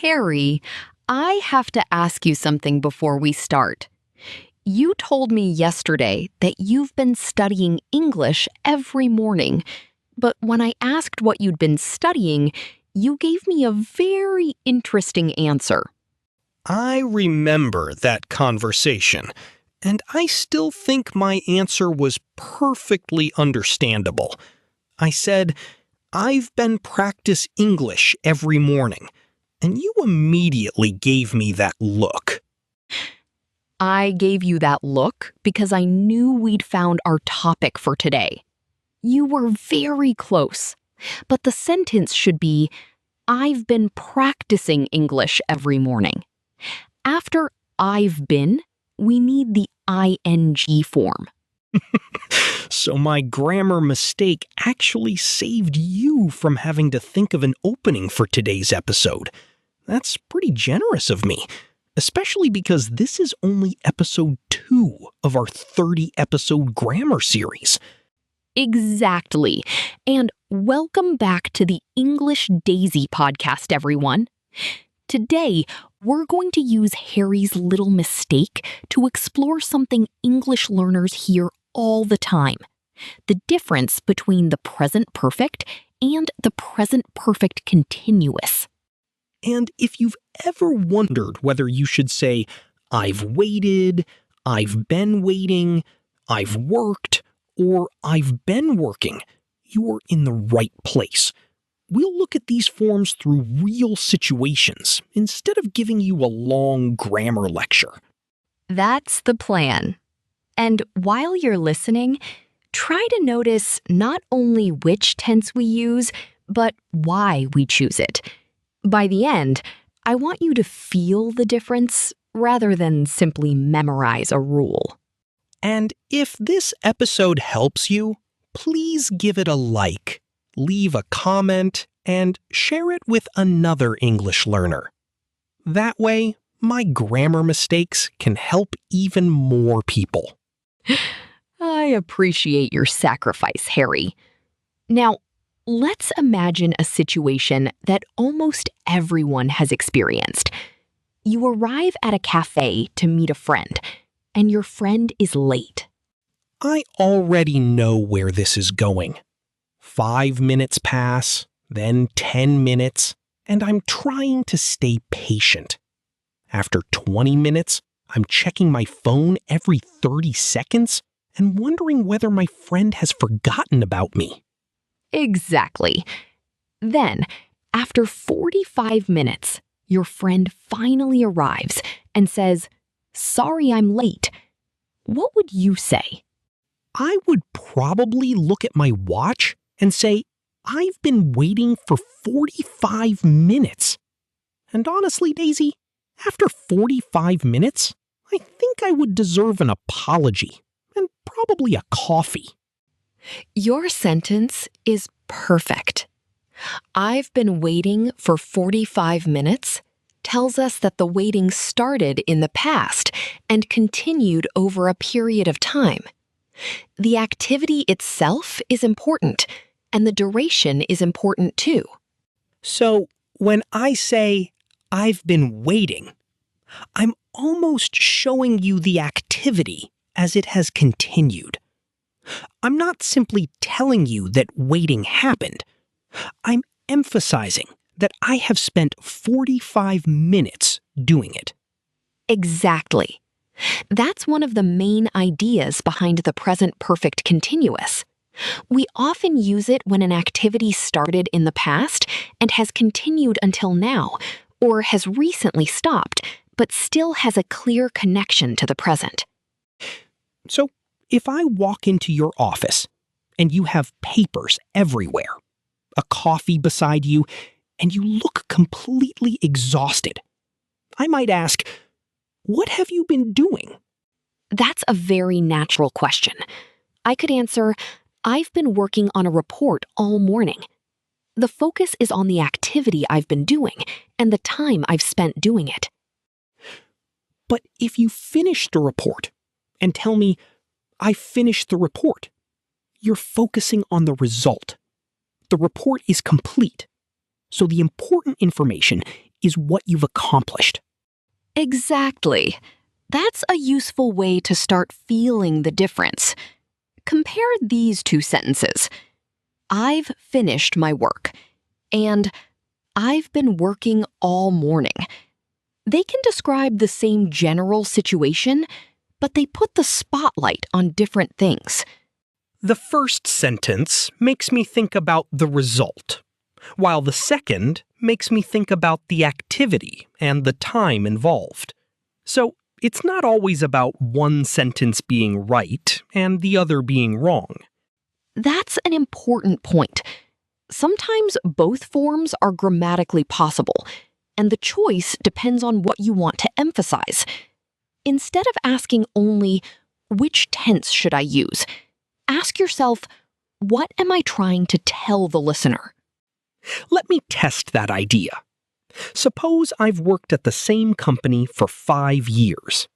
Harry, I have to ask you something before we start. You told me yesterday that you've been studying English every morning, but when I asked what you'd been studying, you gave me a very interesting answer. I remember that conversation, and I still think my answer was perfectly understandable. I said, I've been practice English every morning, and you immediately gave me that look. I gave you that look because I knew we'd found our topic for today. You were very close, but the sentence should be, I've been practicing English every morning. After I've been, we need the ing form. So my grammar mistake actually saved you from having to think of an opening for today's episode. That's pretty generous of me, especially because this is only episode 2 of our 30-episode grammar series. Exactly. And welcome back to the English Daisy podcast, everyone. Today, we're going to use Harry's little mistake to explore something English learners hear all the time: the difference between the present perfect and the present perfect continuous. And if you've ever wondered whether you should say, I've waited, I've been waiting, I've worked, or I've been working, you're in the right place. We'll look at these forms through real situations instead of giving you a long grammar lecture. That's the plan. And while you're listening, try to notice not only which tense we use, but why we choose it. By the end, I want you to feel the difference rather than simply memorize a rule. And if this episode helps you, please give it a like, leave a comment, and share it with another English learner. That way, my grammar mistakes can help even more people. I appreciate your sacrifice, Harry. Now, let's imagine a situation that almost everyone has experienced. You arrive at a cafe to meet a friend, and your friend is late. I already know where this is going. 5 minutes pass, then 10 minutes, and I'm trying to stay patient. After 20 minutes, I'm checking my phone every 30 seconds and wondering whether my friend has forgotten about me. Exactly. Then, after 45 minutes, your friend finally arrives and says, "Sorry, I'm late." What would you say? I would probably look at my watch and say, I've been waiting for 45 minutes. And honestly, Daisy, after 45 minutes, I think I would deserve an apology and probably a coffee. Your sentence is perfect. I've been waiting for 45 minutes tells us that the waiting started in the past and continued over a period of time. The activity itself is important, and the duration is important too. So when I say, I've been waiting, I'm almost showing you the activity as it has continued. I'm not simply telling you that waiting happened. I'm emphasizing that I have spent 45 minutes doing it. Exactly. That's one of the main ideas behind the present perfect continuous. We often use it when an activity started in the past and has continued until now, or has recently stopped, but still has a clear connection to the present. So, if I walk into your office and you have papers everywhere, a coffee beside you, and you look completely exhausted, I might ask, what have you been doing? That's a very natural question. I could answer, I've been working on a report all morning. The focus is on the activity I've been doing and the time I've spent doing it. But if you finish the report and tell me, I finished the report, you're focusing on the result. The report is complete. So the important information is what you've accomplished. Exactly. That's a useful way to start feeling the difference. Compare these two sentences. I've finished my work. And I've been working all morning. They can describe the same general situation, but they put the spotlight on different things. The first sentence makes me think about the result, while the second makes me think about the activity and the time involved. So it's not always about one sentence being right and the other being wrong. That's an important point. Sometimes both forms are grammatically possible, and the choice depends on what you want to emphasize. Instead of asking only, which tense should I use? Ask yourself, what am I trying to tell the listener? Let me test that idea. Suppose I've worked at the same company for 5 years.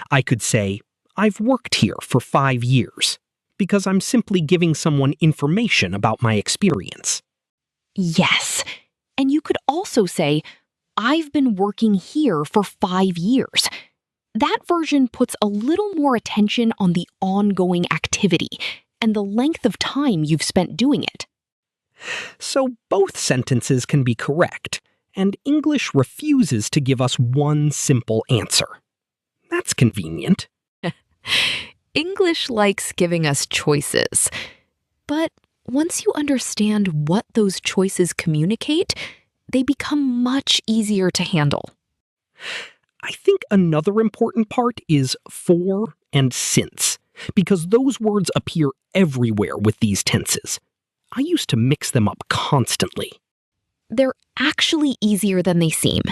I could say, I've worked here for 5 years, because I'm simply giving someone information about my experience. Yes, and you could also say, I've been working here for 5 years. That version puts a little more attention on the ongoing activity and the length of time you've spent doing it. So both sentences can be correct, and English refuses to give us one simple answer. That's convenient. English likes giving us choices, but once you understand what those choices communicate, they become much easier to handle. I think another important part is for and since, because those words appear everywhere with these tenses. I used to mix them up constantly. They're actually easier than they seem.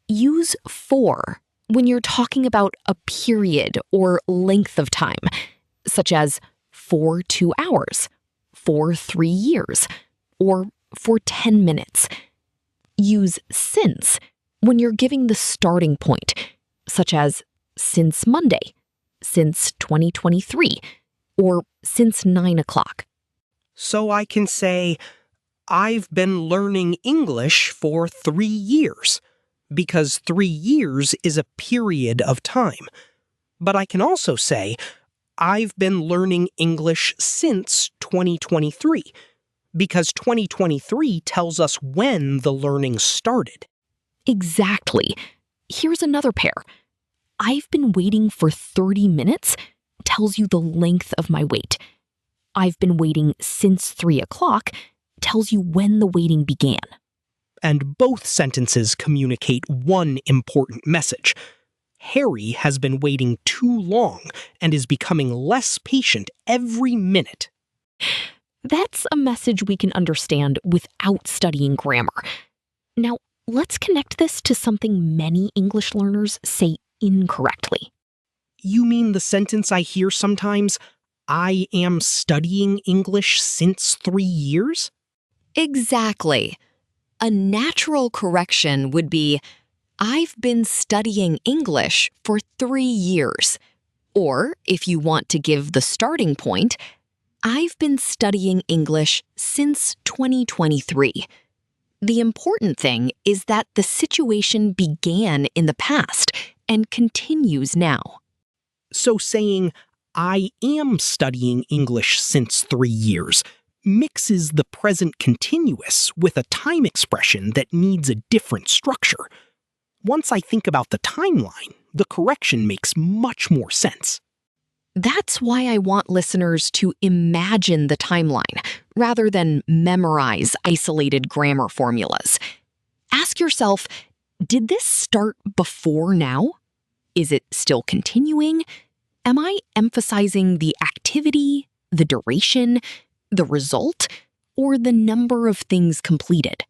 Use for when you're talking about a period or length of time, such as for 2 hours, for 3 years, or for 10 minutes. Use since when you're giving the starting point, such as since Monday, since 2023, or since 9 o'clock. So I can say, I've been learning English for 3 years, because 3 years is a period of time. But I can also say, I've been learning English since 2023, because 2023 tells us when the learning started. Exactly. Here's another pair. I've been waiting for 30 minutes tells you the length of my wait. I've been waiting since 3 o'clock tells you when the waiting began. And both sentences communicate one important message. Harry has been waiting too long and is becoming less patient every minute. That's a message we can understand without studying grammar. Now, let's connect this to something many English learners say incorrectly. You mean the sentence I hear sometimes, I am studying English since 3 years? Exactly. A natural correction would be, I've been studying English for 3 years. Or, if you want to give the starting point, I've been studying English since 2023. The important thing is that the situation began in the past and continues now. So saying, I am studying English since 3 years mixes the present continuous with a time expression that needs a different structure. Once I think about the timeline, the correction makes much more sense. That's why I want listeners to imagine the timeline rather than memorize isolated grammar formulas. Ask yourself, did this start before now? Is it still continuing? Am I emphasizing the activity, the duration, the result, or the number of things completed?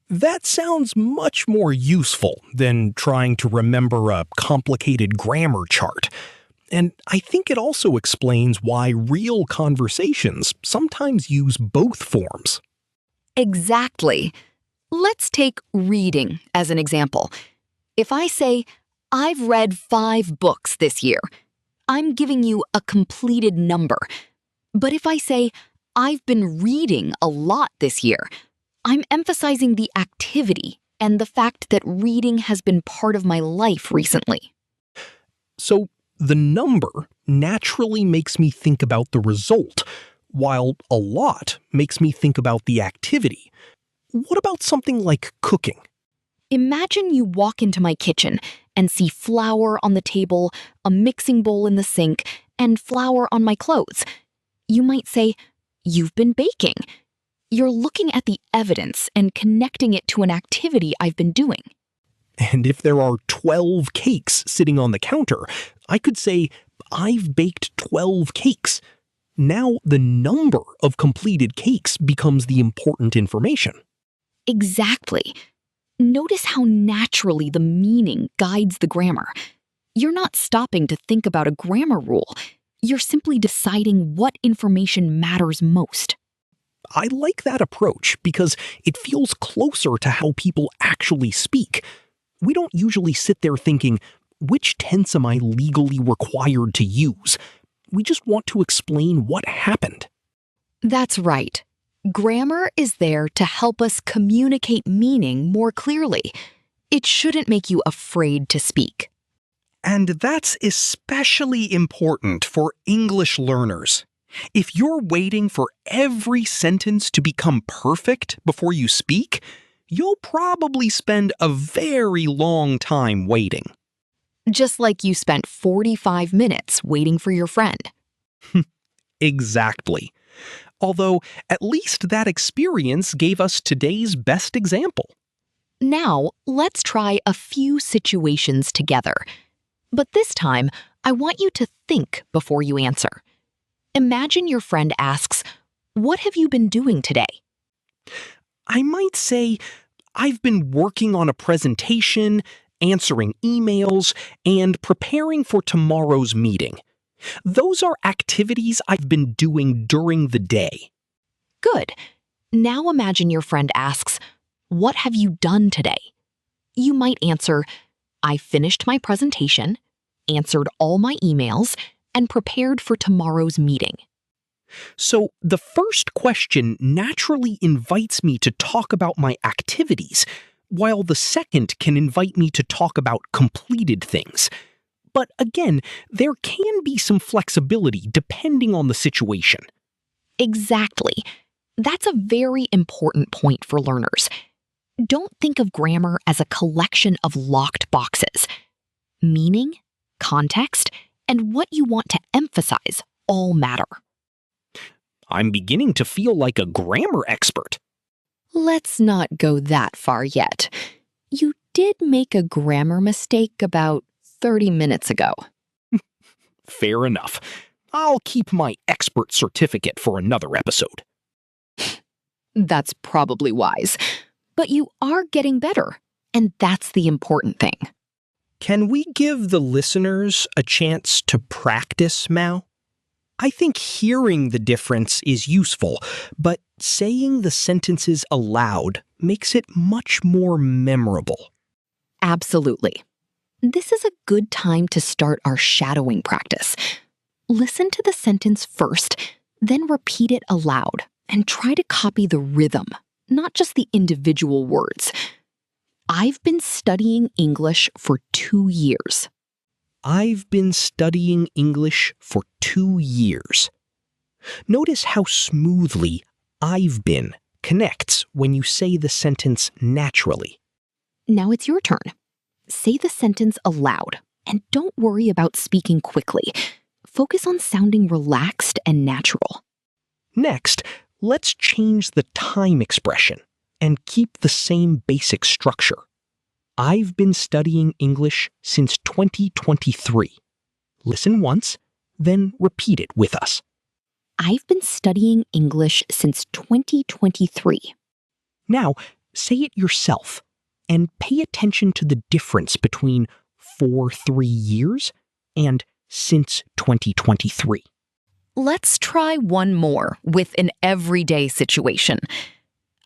That sounds much more useful than trying to remember a complicated grammar chart. And I think it also explains why real conversations sometimes use both forms. Exactly. Let's take reading as an example. If I say, I've read 5 books this year, I'm giving you a completed number. But if I say, I've been reading a lot this year, I'm emphasizing the activity and the fact that reading has been part of my life recently. So the number naturally makes me think about the result, while a lot makes me think about the activity. What about something like cooking? Imagine you walk into my kitchen and see flour on the table, a mixing bowl in the sink, and flour on my clothes. You might say, "You've been baking." You're looking at the evidence and connecting it to an activity I've been doing. And if there are 12 cakes sitting on the counter, I could say, "I've baked 12 cakes." Now the number of completed cakes becomes the important information. Exactly. Notice how naturally the meaning guides the grammar. You're not stopping to think about a grammar rule. You're simply deciding what information matters most. I like that approach because it feels closer to how people actually speak. We don't usually sit there thinking, which tense am I legally required to use? We just want to explain what happened. That's right. Grammar is there to help us communicate meaning more clearly. It shouldn't make you afraid to speak. And that's especially important for English learners. If you're waiting for every sentence to become perfect before you speak, you'll probably spend a very long time waiting. Just like you spent 45 minutes waiting for your friend. Exactly. Although, at least that experience gave us today's best example. Now, let's try a few situations together. But this time, I want you to think before you answer. Imagine your friend asks, "What have you been doing today?" I might say, "I've been working on a presentation, answering emails, and preparing for tomorrow's meeting." Those are activities I've been doing during the day. Good. Now imagine your friend asks, "What have you done today?" You might answer, "I finished my presentation, answered all my emails, and prepared for tomorrow's meeting." So the first question naturally invites me to talk about my activities, while the second can invite me to talk about completed things. But again, there can be some flexibility depending on the situation. Exactly. That's a very important point for learners. Don't think of grammar as a collection of locked boxes. Meaning, context, and what you want to emphasize all matter. I'm beginning to feel like a grammar expert. Let's not go that far yet. You did make a grammar mistake about 30 minutes ago. Fair enough. I'll keep my expert certificate for another episode. That's probably wise. But you are getting better, and that's the important thing. Can we give the listeners a chance to practice, Mao? I think hearing the difference is useful, but saying the sentences aloud makes it much more memorable. Absolutely. This is a good time to start our shadowing practice. Listen to the sentence first, then repeat it aloud, and try to copy the rhythm, not just the individual words. I've been studying English for 2 years. I've been studying English for 2 years. Notice how smoothly "I've been" connects when you say the sentence naturally. Now it's your turn. Say the sentence aloud, and don't worry about speaking quickly. Focus on sounding relaxed and natural. Next, let's change the time expression and keep the same basic structure. I've been studying English since 2023. Listen once, then repeat it with us. I've been studying English since 2023. Now, say it yourself and pay attention to the difference between "for 3 years" and "since 2023. Let's try one more with an everyday situation.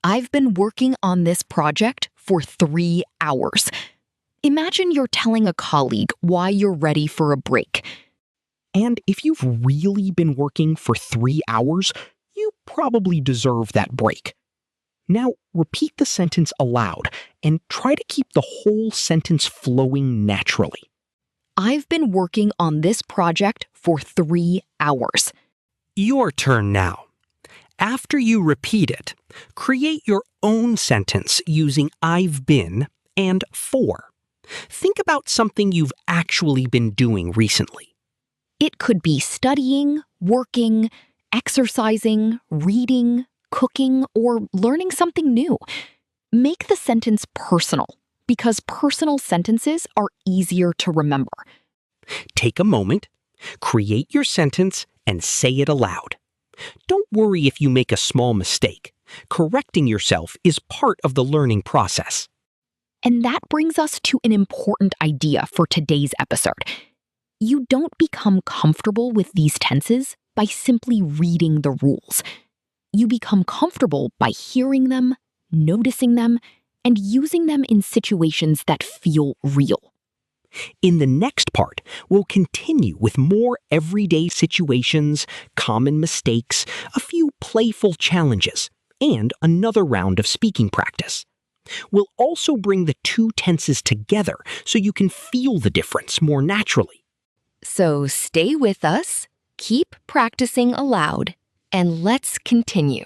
I've been working on this project for 3 hours. Imagine you're telling a colleague why you're ready for a break. And if you've really been working for 3 hours, you probably deserve that break. Now repeat the sentence aloud and try to keep the whole sentence flowing naturally. I've been working on this project for 3 hours. Your turn now. After you repeat it, create your own sentence using I've been and for. Think about something you've actually been doing recently. It could be studying, working, exercising, reading, cooking, or learning something new. Make the sentence personal, because personal sentences are easier to remember. Take a moment, create your sentence, and say it aloud. Don't worry if you make a small mistake. Correcting yourself is part of the learning process. And that brings us to an important idea for today's episode. You don't become comfortable with these tenses by simply reading the rules. You become comfortable by hearing them, noticing them, and using them in situations that feel real. In the next part, we'll continue with more everyday situations, common mistakes, a few playful challenges, and another round of speaking practice. We'll also bring the two tenses together so you can feel the difference more naturally. So stay with us, keep practicing aloud, and let's continue.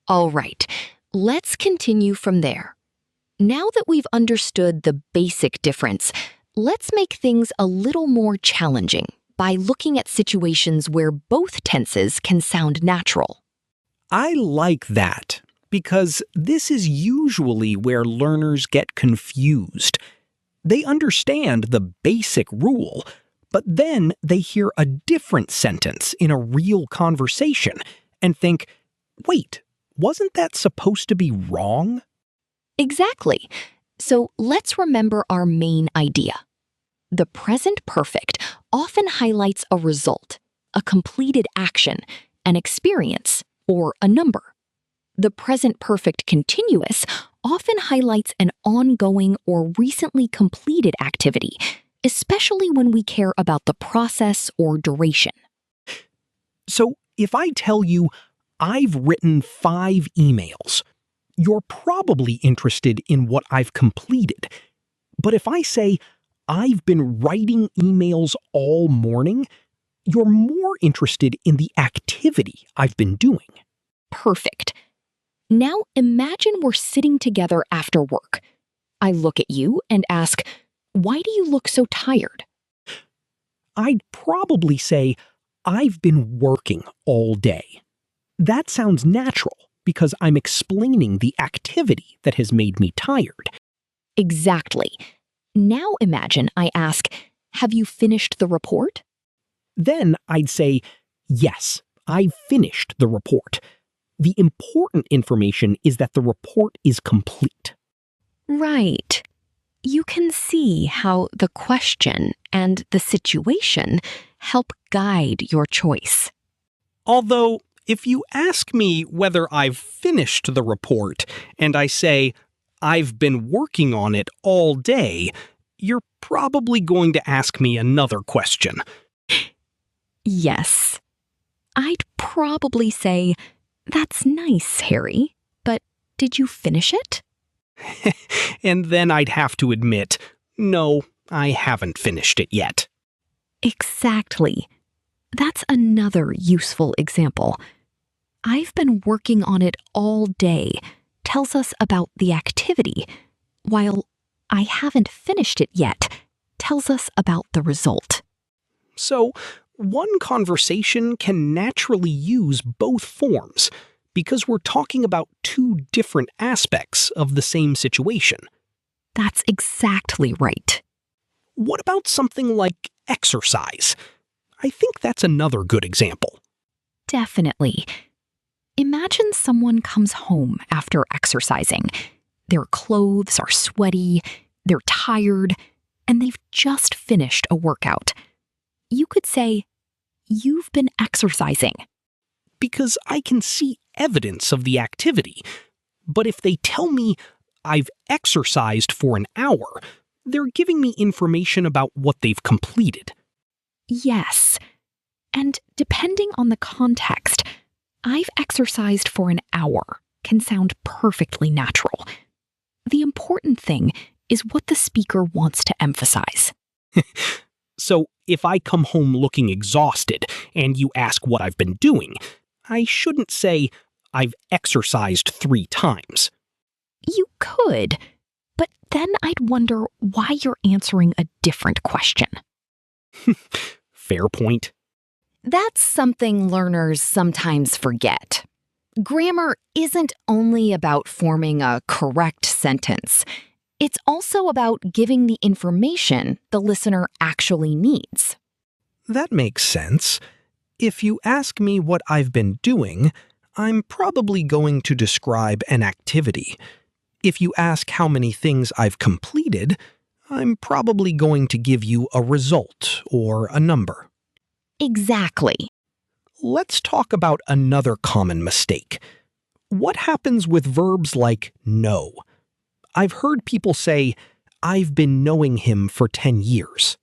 All right, let's continue from there. Now that we've understood the basic difference, let's make things a little more challenging by looking at situations where both tenses can sound natural. I like that because this is usually where learners get confused. They understand the basic rule, but then they hear a different sentence in a real conversation and think, wait, wasn't that supposed to be wrong? Exactly. So let's remember our main idea. The present perfect often highlights a result, a completed action, an experience, or a number. The present perfect continuous often highlights an ongoing or recently completed activity, especially when we care about the process or duration. So if I tell you, I've written 5 emails, you're probably interested in what I've completed. But if I say, I've been writing emails all morning, you're more interested in the activity I've been doing. Perfect. Now imagine we're sitting together after work. I look at you and ask, why do you look so tired? I'd probably say, I've been working all day. That sounds natural because I'm explaining the activity that has made me tired. Exactly. Now imagine I ask, have you finished the report? Then I'd say, yes, I've finished the report. The important information is that the report is complete. Right. You can see how the question and the situation help guide your choice. Although, if you ask me whether I've finished the report and I say, I've been working on it all day, you're probably going to ask me another question. Yes. I'd probably say, that's nice, Harry, but did you finish it? And then I'd have to admit, no, I haven't finished it yet. Exactly. That's another useful example. I've been working on it all day tells us about the activity, while I haven't finished it yet tells us about the result. So, one conversation can naturally use both forms because we're talking about two different aspects of the same situation. That's exactly right. What about something like exercise? I think that's another good example. Definitely. Imagine someone comes home after exercising. Their clothes are sweaty, they're tired, and they've just finished a workout. You could say, you've been exercising. Because I can see evidence of the activity. But if they tell me I've exercised for an hour, they're giving me information about what they've completed. Yes. And depending on the context, I've exercised for an hour can sound perfectly natural. The important thing is what the speaker wants to emphasize. So if I come home looking exhausted and you ask what I've been doing, I shouldn't say, I've exercised 3 times. You could, but then I'd wonder why you're answering a different question. Fair point. That's something learners sometimes forget. Grammar isn't only about forming a correct sentence. It's also about giving the information the listener actually needs. That makes sense. If you ask me what I've been doing, I'm probably going to describe an activity. If you ask how many things I've completed, I'm probably going to give you a result or a number. Exactly. Let's talk about another common mistake. What happens with verbs like know? I've heard people say, I've been knowing him for 10 years.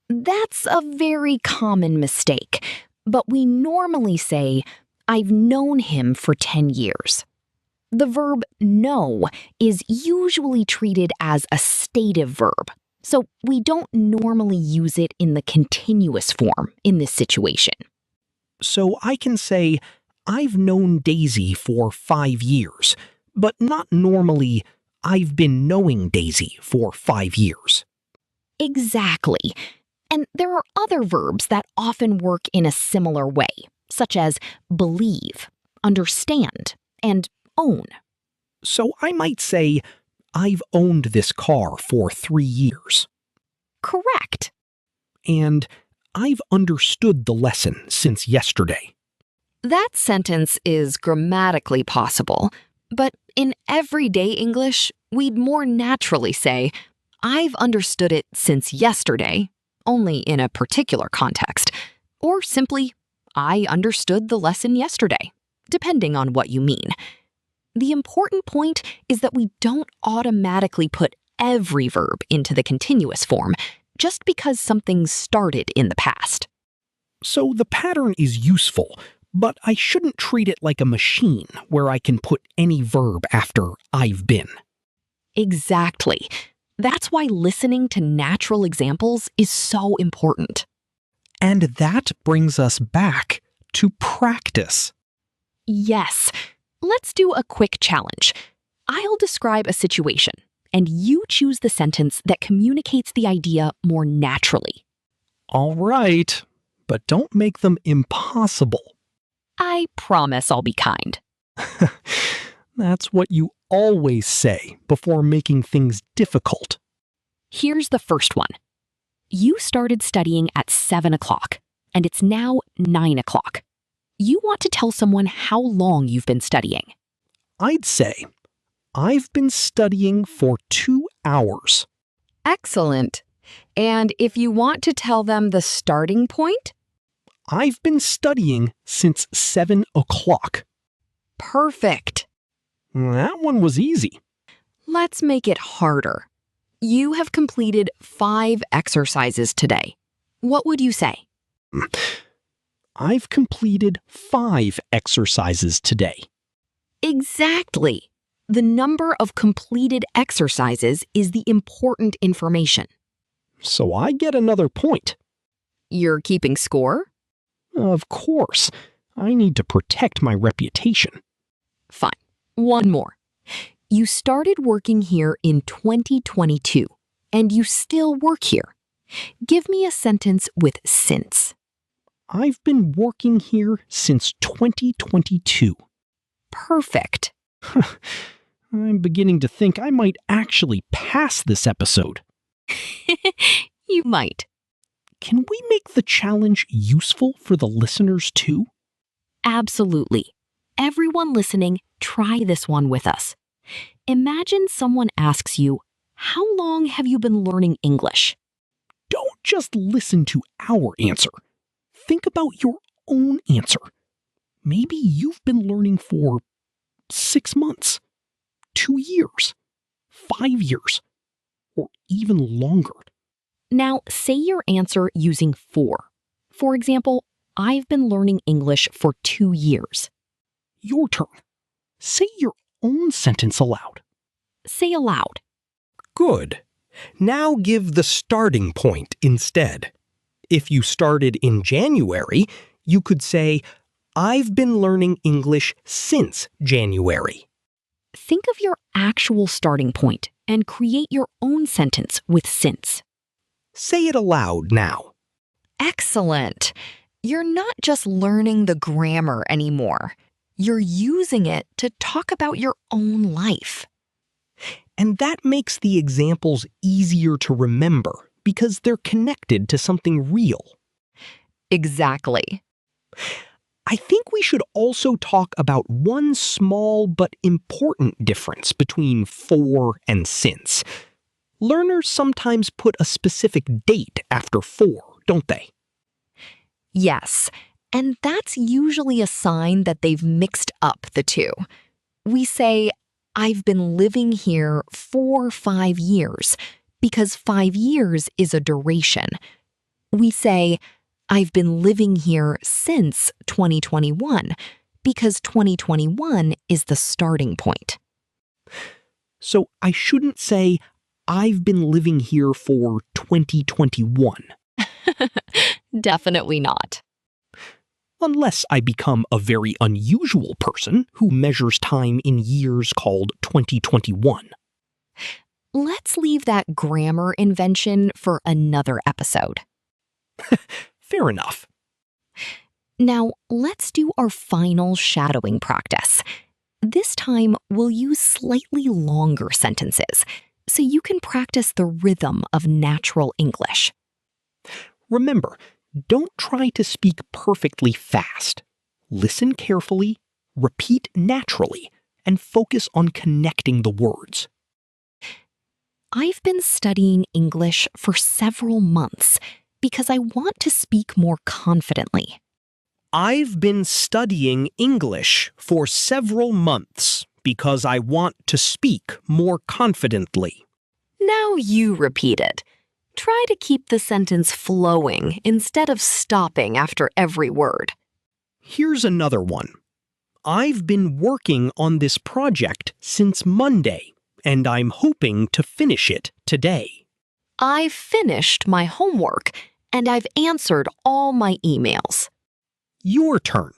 That's a very common mistake, but we normally say, I've known him for 10 years. The verb know is usually treated as a stative verb, so we don't normally use it in the continuous form in this situation. So I can say, I've known Daisy for 5 years, but not normally, I've been knowing Daisy for 5 years. Exactly. And there are other verbs that often work in a similar way, such as believe, understand, and own. So I might say, I've owned this car for 3 years. Correct. And I've understood the lesson since yesterday. That sentence is grammatically possible, but in everyday English, we'd more naturally say, I've understood it since yesterday, only in a particular context, or simply, I understood the lesson yesterday, depending on what you mean. The important point is that we don't automatically put every verb into the continuous form just because something started in the past. So the pattern is useful, but I shouldn't treat it like a machine where I can put any verb after I've been. Exactly. That's why listening to natural examples is so important. And that brings us back to practice. Yes. Let's do a quick challenge. I'll describe a situation, and you choose the sentence that communicates the idea more naturally. All right, but don't make them impossible. I promise I'll be kind. That's what you always say before making things difficult. Here's the first one. You started studying at 7 o'clock, and it's now 9 o'clock. You want to tell someone how long you've been studying. I'd say, I've been studying for 2 hours. Excellent. And if you want to tell them the starting point? I've been studying since 7 o'clock. Perfect. That one was easy. Let's make it harder. You have completed 5 exercises today. What would you say? I've completed 5 exercises today. Exactly. The number of completed exercises is the important information. So I get another point. You're keeping score? Of course. I need to protect my reputation. Fine. One more. You started working here in 2022, and you still work here. Give me a sentence with since. I've been working here since 2022. Perfect. I'm beginning to think I might actually pass this episode. You might. Can we make the challenge useful for the listeners too? Absolutely. Everyone listening, try this one with us. Imagine someone asks you, how long have you been learning English? Don't just listen to our answer. Think about your own answer. Maybe you've been learning for 6 months, 2 years, 5 years, or even longer. Now, say your answer using for. For example, I've been learning English for 2 years. Your turn. Say your own sentence aloud. Say aloud. Good. Now give the starting point instead. If you started in January, you could say, I've been learning English since January. Think of your actual starting point and create your own sentence with since. Say it aloud now. Excellent. You're not just learning the grammar anymore. You're using it to talk about your own life. And that makes the examples easier to remember because they're connected to something real. Exactly. I think we should also talk about one small but important difference between for and since. Learners sometimes put a specific date after for, don't they? Yes, and that's usually a sign that they've mixed up the two. We say, I've been living here for 5 years, because 5 years is a duration. We say, I've been living here since 2021, because 2021 is the starting point. So I shouldn't say, I've been living here for 2021. Definitely not. Unless I become a very unusual person who measures time in years called 2021. Let's leave that grammar invention for another episode. Fair enough. Now, let's do our final shadowing practice. This time, we'll use slightly longer sentences, so you can practice the rhythm of natural English. Remember, don't try to speak perfectly fast. Listen carefully, repeat naturally, and focus on connecting the words. I've been studying English for several months because I want to speak more confidently. I've been studying English for several months because I want to speak more confidently. Now you repeat it. Try to keep the sentence flowing instead of stopping after every word. Here's another one. I've been working on this project since Monday, and I'm hoping to finish it today. I've finished my homework, and I've answered all my emails. Your turn.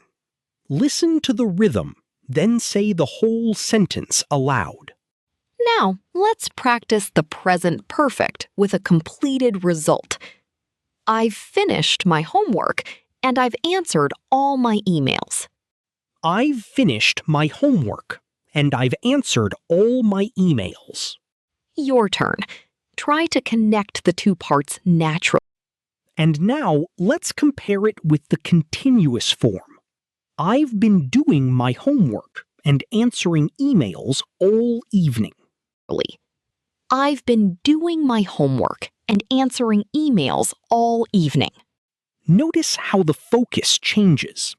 Listen to the rhythm, then say the whole sentence aloud. Now, let's practice the present perfect with a completed result. I've finished my homework, and I've answered all my emails. I've finished my homework, and I've answered all my emails. Your turn. Try to connect the two parts naturally. And now, let's compare it with the continuous form. I've been doing my homework and answering emails all evening. I've been doing my homework and answering emails all evening. Notice how the focus changes.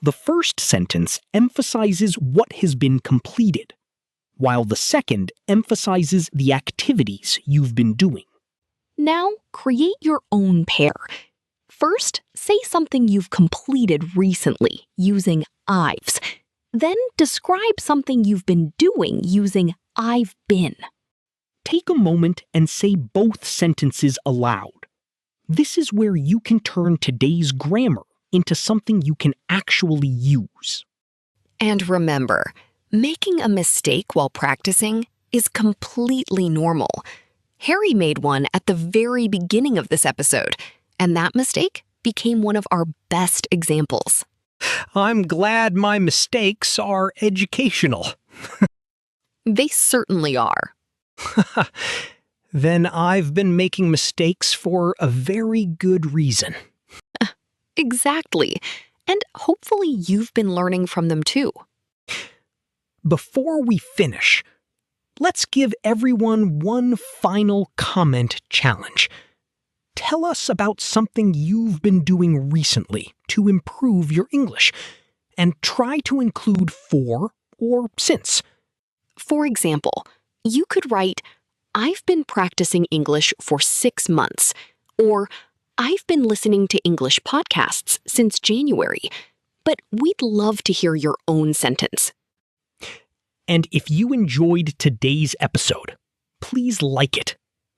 The first sentence emphasizes what has been completed, while the second emphasizes the activities you've been doing. Now, create your own pair. First, say something you've completed recently using I'ves. Then describe something you've been doing using I've been. Take a moment and say both sentences aloud. This is where you can turn today's grammar into something you can actually use. And remember, making a mistake while practicing is completely normal. Harry made one at the very beginning of this episode, and that mistake became one of our best examples. I'm glad my mistakes are educational. They certainly are. Then I've been making mistakes for a very good reason. Exactly. And hopefully you've been learning from them too. Before we finish, let's give everyone one final comment challenge. Tell us about something you've been doing recently to improve your English, and try to include for or since. For example, you could write, I've been practicing English for 6 months, or I've been listening to English podcasts since January, but we'd love to hear your own sentence. And if you enjoyed today's episode, please like it.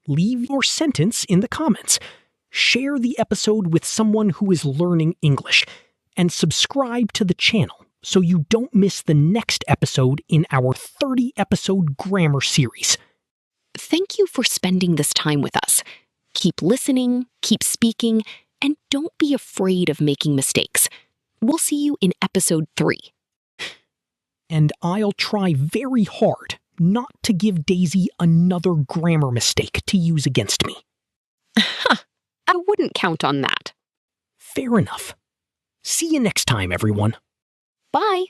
Leave your sentence in the comments. Share the episode with someone who is learning English. And subscribe to the channel so you don't miss the next episode in our 30-episode grammar series. Thank you for spending this time with us. Keep listening, keep speaking, and don't be afraid of making mistakes. We'll see you in episode 3. And I'll try very hard not to give Daisy another grammar mistake to use against me. I wouldn't count on that. Fair enough. See you next time, everyone. Bye.